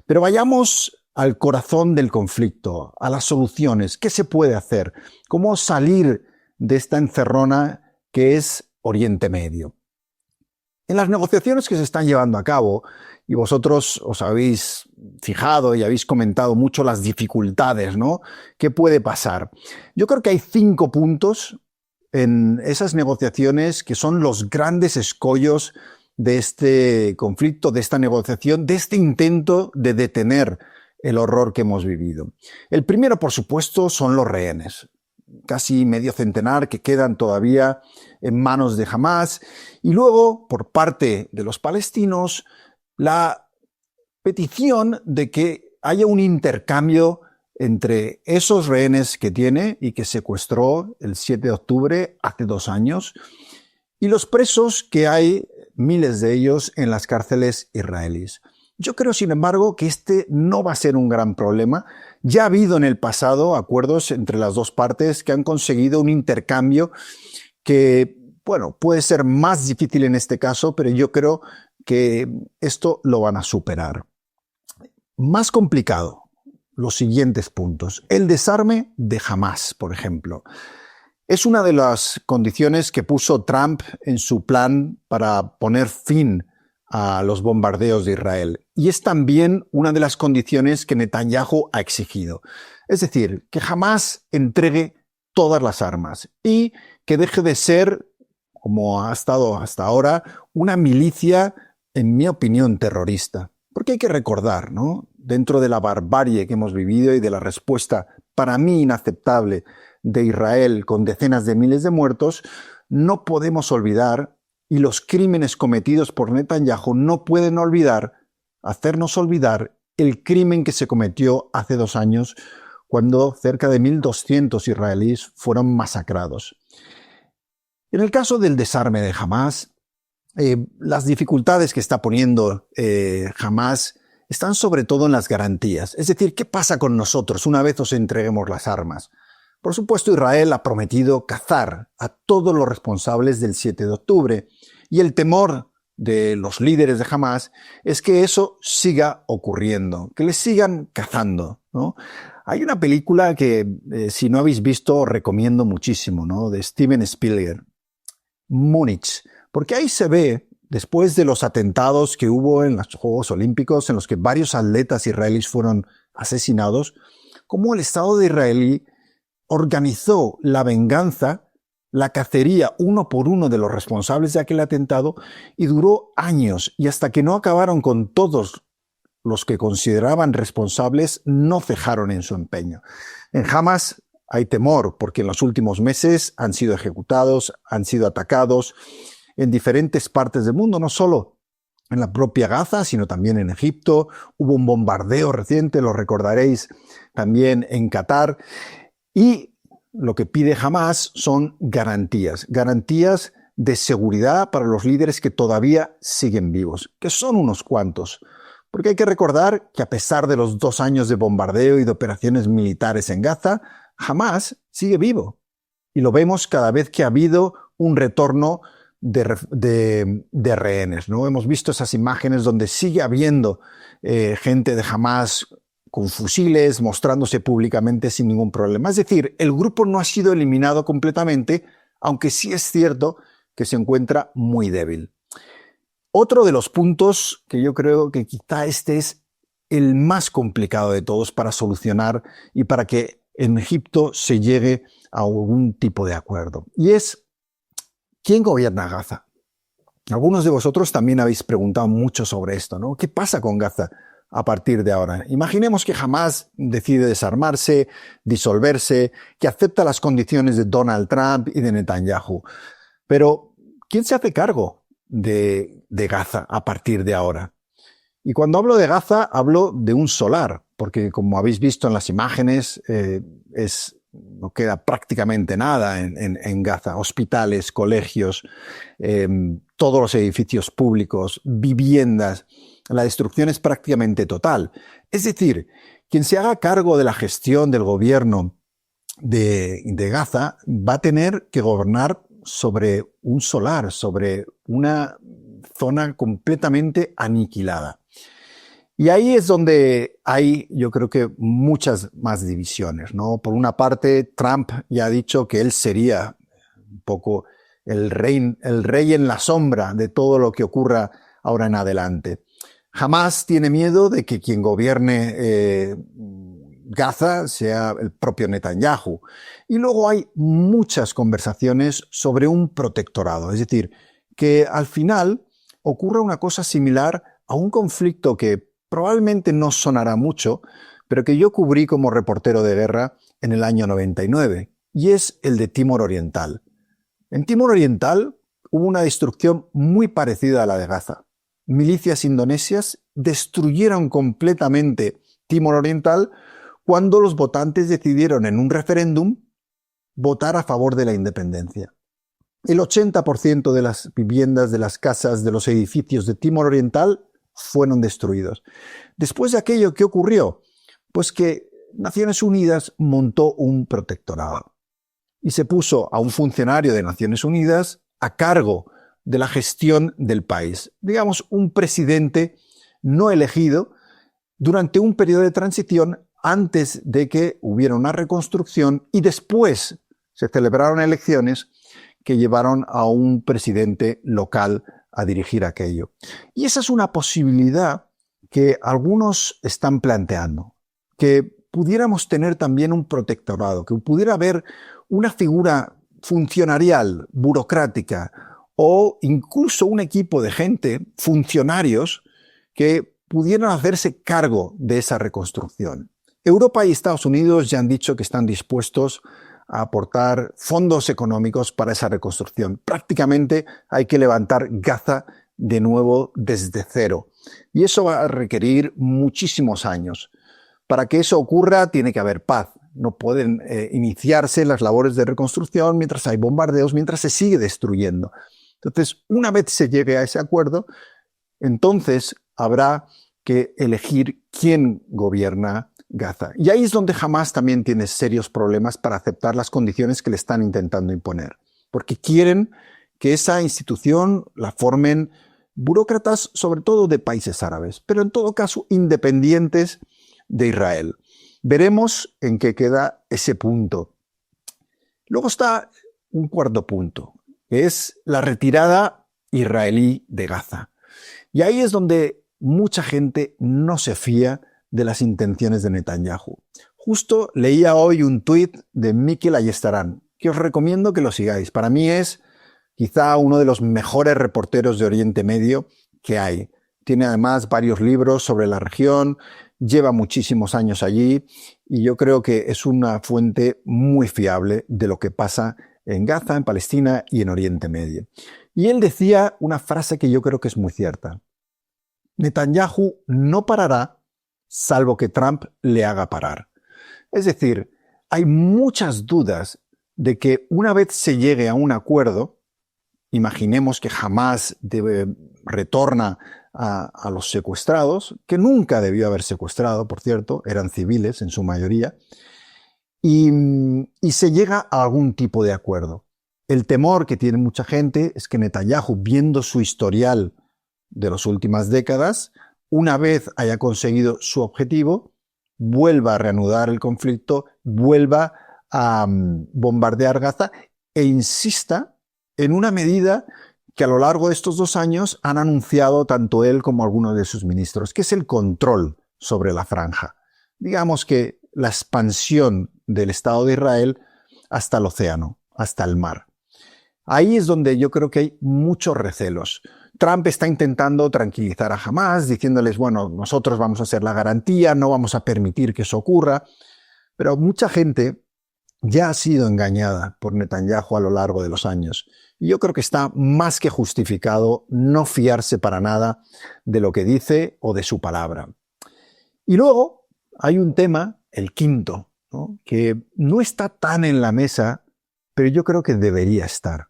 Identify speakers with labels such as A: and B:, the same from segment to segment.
A: Pero vayamos al corazón del conflicto, a las soluciones. ¿Qué se puede hacer? ¿Cómo salir de esta encerrona que es Oriente Medio? En las negociaciones que se están llevando a cabo, y vosotros os habéis fijado y habéis comentado mucho las dificultades, ¿no? ¿Qué puede pasar? Yo creo que hay 5 puntos en esas negociaciones que son los grandes escollos de este conflicto, de esta negociación, de este intento de detener el horror que hemos vivido. El primero, por supuesto, son los rehenes. Casi medio centenar que quedan todavía en manos de Hamás. Y luego, por parte de los palestinos, la petición de que haya un intercambio entre esos rehenes que tiene y que secuestró el 7 de octubre hace 2 años y los presos que hay, miles de ellos, en las cárceles israelíes. Yo creo, sin embargo, que este no va a ser un gran problema. Ya ha habido en el pasado acuerdos entre las dos partes que han conseguido un intercambio que, bueno, puede ser más difícil en este caso, pero yo creo que esto lo van a superar. Más complicado, los siguientes puntos. El desarme de Hamás, por ejemplo. Es una de las condiciones que puso Trump en su plan para poner fin a los bombardeos de Israel. Y es también una de las condiciones que Netanyahu ha exigido. Es decir, que Hamás entregue todas las armas y que deje de ser, como ha estado hasta ahora, una milicia, en mi opinión, terrorista. Porque hay que recordar, ¿no? Dentro de la barbarie que hemos vivido y de la respuesta, para mí inaceptable, de Israel con decenas de miles de muertos, no podemos olvidar, y los crímenes cometidos por Netanyahu no pueden hacernos olvidar el crimen que se cometió hace 2 años cuando cerca de 1.200 israelíes fueron masacrados. En el caso del desarme de Hamás, las dificultades que está poniendo Hamás están sobre todo en las garantías. Es decir, ¿qué pasa con nosotros una vez os entreguemos las armas? Por supuesto, Israel ha prometido cazar a todos los responsables del 7 de octubre y el temor de los líderes de Hamás es que eso siga ocurriendo, que les sigan cazando, ¿no? Hay una película que, si no habéis visto, os recomiendo muchísimo, ¿no? De Steven Spielberg, Múnich, porque ahí se ve, después de los atentados que hubo en los Juegos Olímpicos, en los que varios atletas israelíes fueron asesinados, cómo el Estado de Israel organizó la venganza, la cacería uno por uno de los responsables de aquel atentado y duró años, y hasta que no acabaron con todos los que consideraban responsables, no cejaron en su empeño. En Hamás hay temor porque en los últimos meses han sido ejecutados, han sido atacados en diferentes partes del mundo, no solo en la propia Gaza, sino también en Egipto. Hubo un bombardeo reciente, lo recordaréis, también en Qatar. Y lo que pide Hamás son garantías de seguridad para los líderes que todavía siguen vivos, que son unos cuantos. Porque hay que recordar que a pesar de los 2 años de bombardeo y de operaciones militares en Gaza, Hamás sigue vivo. Y lo vemos cada vez que ha habido un retorno de rehenes, ¿no? Hemos visto esas imágenes donde sigue habiendo gente de Hamás con fusiles, mostrándose públicamente sin ningún problema. Es decir, el grupo no ha sido eliminado completamente, aunque sí es cierto que se encuentra muy débil. Otro de los puntos que yo creo que quizá este es el más complicado de todos para solucionar y para que en Egipto se llegue a algún tipo de acuerdo. Y es, ¿quién gobierna Gaza? Algunos de vosotros también habéis preguntado mucho sobre esto, ¿no? ¿Qué pasa con Gaza a partir de ahora? Imaginemos que Hamás decide desarmarse, disolverse, que acepta las condiciones de Donald Trump y de Netanyahu. Pero, ¿quién se hace cargo de Gaza a partir de ahora? Y cuando hablo de Gaza, hablo de un solar, porque como habéis visto en las imágenes, no queda prácticamente nada en Gaza. Hospitales, colegios, todos los edificios públicos, viviendas. La destrucción es prácticamente total. Es decir, quien se haga cargo de la gestión del gobierno de Gaza va a tener que gobernar sobre un solar, sobre una zona completamente aniquilada. Y ahí es donde hay, yo creo que muchas más divisiones, ¿no? Por una parte, Trump ya ha dicho que él sería un poco el rey en la sombra de todo lo que ocurra ahora en adelante. Jamás tiene miedo de que quien gobierne Gaza sea el propio Netanyahu. Y luego hay muchas conversaciones sobre un protectorado, es decir, que al final ocurra una cosa similar a un conflicto que probablemente no sonará mucho, pero que yo cubrí como reportero de guerra en el año 99, y es el de Timor Oriental. En Timor Oriental hubo una destrucción muy parecida a la de Gaza. Milicias indonesias destruyeron completamente Timor Oriental cuando los votantes decidieron en un referéndum votar a favor de la independencia. El 80% de las viviendas, de las casas, de los edificios de Timor Oriental fueron destruidos. Después de aquello, ¿qué ocurrió? Pues que Naciones Unidas montó un protectorado y se puso a un funcionario de Naciones Unidas a cargo de la gestión del país. Digamos, un presidente no elegido durante un periodo de transición antes de que hubiera una reconstrucción y después se celebraron elecciones que llevaron a un presidente local a dirigir aquello. Y esa es una posibilidad que algunos están planteando, que pudiéramos tener también un protectorado, que pudiera haber una figura funcionarial, burocrática, o incluso un equipo de gente, funcionarios, que pudieran hacerse cargo de esa reconstrucción. Europa y Estados Unidos ya han dicho que están dispuestos a aportar fondos económicos para esa reconstrucción. Prácticamente hay que levantar Gaza de nuevo desde cero. Y eso va a requerir muchísimos años. Para que eso ocurra tiene que haber paz. No pueden iniciarse las labores de reconstrucción mientras hay bombardeos, mientras se sigue destruyendo. Entonces, una vez se llegue a ese acuerdo, entonces habrá que elegir quién gobierna Gaza. Y ahí es donde Hamás también tiene serios problemas para aceptar las condiciones que le están intentando imponer, porque quieren que esa institución la formen burócratas, sobre todo de países árabes, pero en todo caso independientes de Israel. Veremos en qué queda ese punto. Luego está un cuarto punto, que es la retirada israelí de Gaza. Y ahí es donde mucha gente no se fía de las intenciones de Netanyahu. Justo leía hoy un tuit de Mikel Ayestarán, que os recomiendo que lo sigáis. Para mí es quizá uno de los mejores reporteros de Oriente Medio que hay. Tiene además varios libros sobre la región, lleva muchísimos años allí y yo creo que es una fuente muy fiable de lo que pasa en Gaza, en Palestina y en Oriente Medio. Y él decía una frase que yo creo que es muy cierta. Netanyahu no parará salvo que Trump le haga parar. Es decir, hay muchas dudas de que una vez se llegue a un acuerdo, imaginemos que jamás retorna a los secuestrados, que nunca debió haber secuestrado, por cierto, eran civiles en su mayoría, y se llega a algún tipo de acuerdo. El temor que tiene mucha gente es que Netanyahu, viendo su historial de las últimas décadas, una vez haya conseguido su objetivo, vuelva a reanudar el conflicto, vuelva a bombardear Gaza e insista en una medida que a lo largo de estos 2 años han anunciado tanto él como algunos de sus ministros, que es el control sobre la franja. Digamos que la expansión del Estado de Israel hasta el océano, hasta el mar. Ahí es donde yo creo que hay muchos recelos. Trump está intentando tranquilizar a Hamás, diciéndoles, bueno, nosotros vamos a ser la garantía, no vamos a permitir que eso ocurra. Pero mucha gente ya ha sido engañada por Netanyahu a lo largo de los años. Y yo creo que está más que justificado no fiarse para nada de lo que dice o de su palabra. Y luego hay un tema, el quinto, ¿no?, que no está tan en la mesa, pero yo creo que debería estar.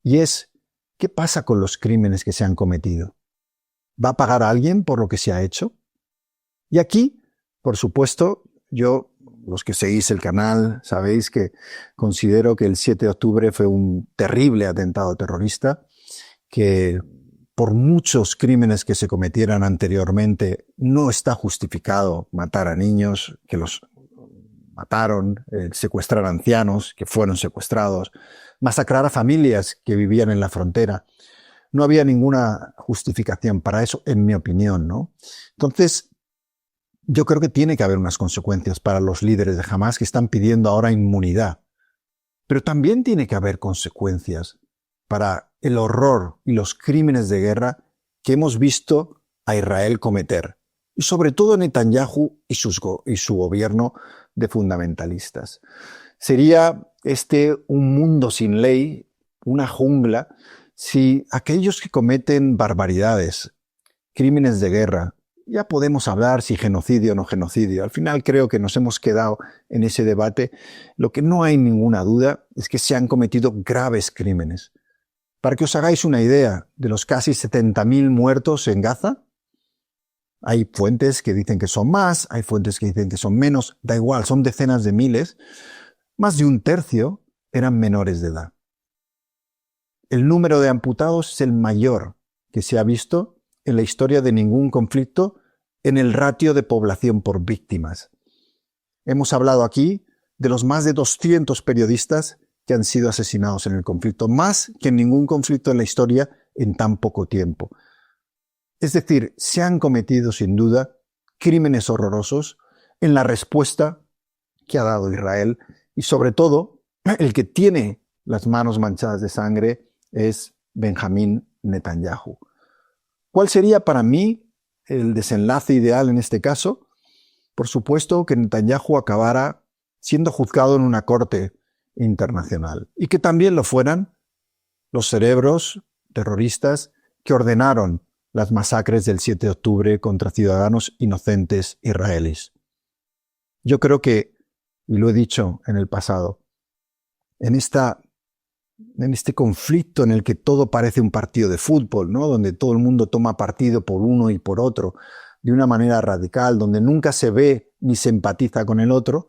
A: Y es, ¿qué pasa con los crímenes que se han cometido? ¿Va a pagar a alguien por lo que se ha hecho? Y aquí, por supuesto, los que seguís el canal, sabéis que considero que el 7 de octubre fue un terrible atentado terrorista que por muchos crímenes que se cometieran anteriormente, no está justificado matar a niños que los mataron, secuestrar a ancianos que fueron secuestrados, masacrar a familias que vivían en la frontera. No había ninguna justificación para eso, en mi opinión, ¿no? Entonces, yo creo que tiene que haber unas consecuencias para los líderes de Hamás que están pidiendo ahora inmunidad. Pero también tiene que haber consecuencias para el horror y los crímenes de guerra que hemos visto a Israel cometer. Y sobre todo Netanyahu y su gobierno de fundamentalistas. Sería un mundo sin ley, una jungla, si aquellos que cometen barbaridades, crímenes de guerra, ya podemos hablar si genocidio o no genocidio. Al final creo que nos hemos quedado en ese debate. Lo que no hay ninguna duda es que se han cometido graves crímenes. Para que os hagáis una idea de los casi 70.000 muertos en Gaza, hay fuentes que dicen que son más, hay fuentes que dicen que son menos, da igual, son decenas de miles. Más de un tercio eran menores de edad. El número de amputados es el mayor que se ha visto en la historia de ningún conflicto en el ratio de población por víctimas. Hemos hablado aquí de los más de 200 periodistas que han sido asesinados en el conflicto, más que en ningún conflicto en la historia en tan poco tiempo. Es decir, se han cometido sin duda crímenes horrorosos en la respuesta que ha dado Israel y sobre todo el que tiene las manos manchadas de sangre es Benjamín Netanyahu. ¿Cuál sería para mí el desenlace ideal en este caso? Por supuesto que Netanyahu acabara siendo juzgado en una corte internacional y que también lo fueran los cerebros terroristas que ordenaron las masacres del 7 de octubre contra ciudadanos inocentes israelíes. Yo creo que, y lo he dicho en el pasado, en este conflicto en el que todo parece un partido de fútbol, ¿no? Donde todo el mundo toma partido por uno y por otro de una manera radical, donde nunca se ve ni se empatiza con el otro,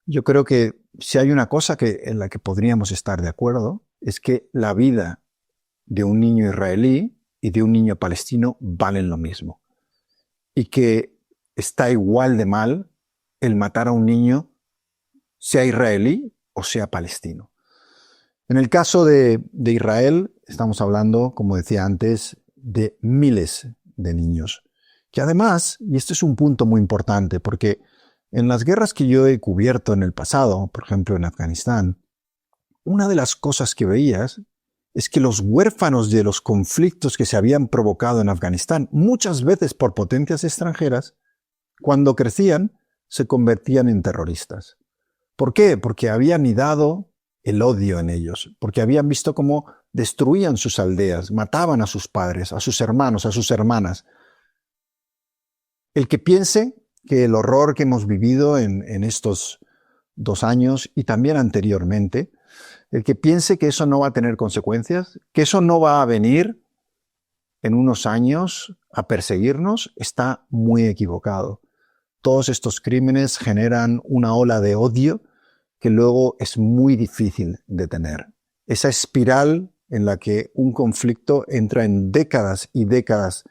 A: yo creo que si hay una cosa en la que podríamos estar de acuerdo, es que la vida de un niño israelí y de un niño palestino valen lo mismo. Y que está igual de mal el matar a un niño, sea israelí o sea palestino. En el caso de Israel, estamos hablando, como decía antes, de miles de niños. Que además, y este es un punto muy importante, porque en las guerras que yo he cubierto en el pasado, por ejemplo en Afganistán, una de las cosas que veías es que los huérfanos de los conflictos que se habían provocado en Afganistán, muchas veces por potencias extranjeras, cuando crecían, se convertían en terroristas. ¿Por qué? Porque habían anidado el odio en ellos, porque habían visto cómo destruían sus aldeas, mataban a sus padres, a sus hermanos, a sus hermanas. El que piense que el horror que hemos vivido en estos 2 años y también anteriormente, el que piense que eso no va a tener consecuencias, que eso no va a venir en unos años a perseguirnos, está muy equivocado. Todos estos crímenes generan una ola de odio que luego es muy difícil detener. Esa espiral en la que un conflicto entra en décadas y décadas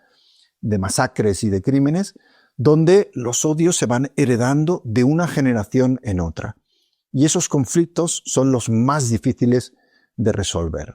A: de masacres y de crímenes, donde los odios se van heredando de una generación en otra. Y esos conflictos son los más difíciles de resolver.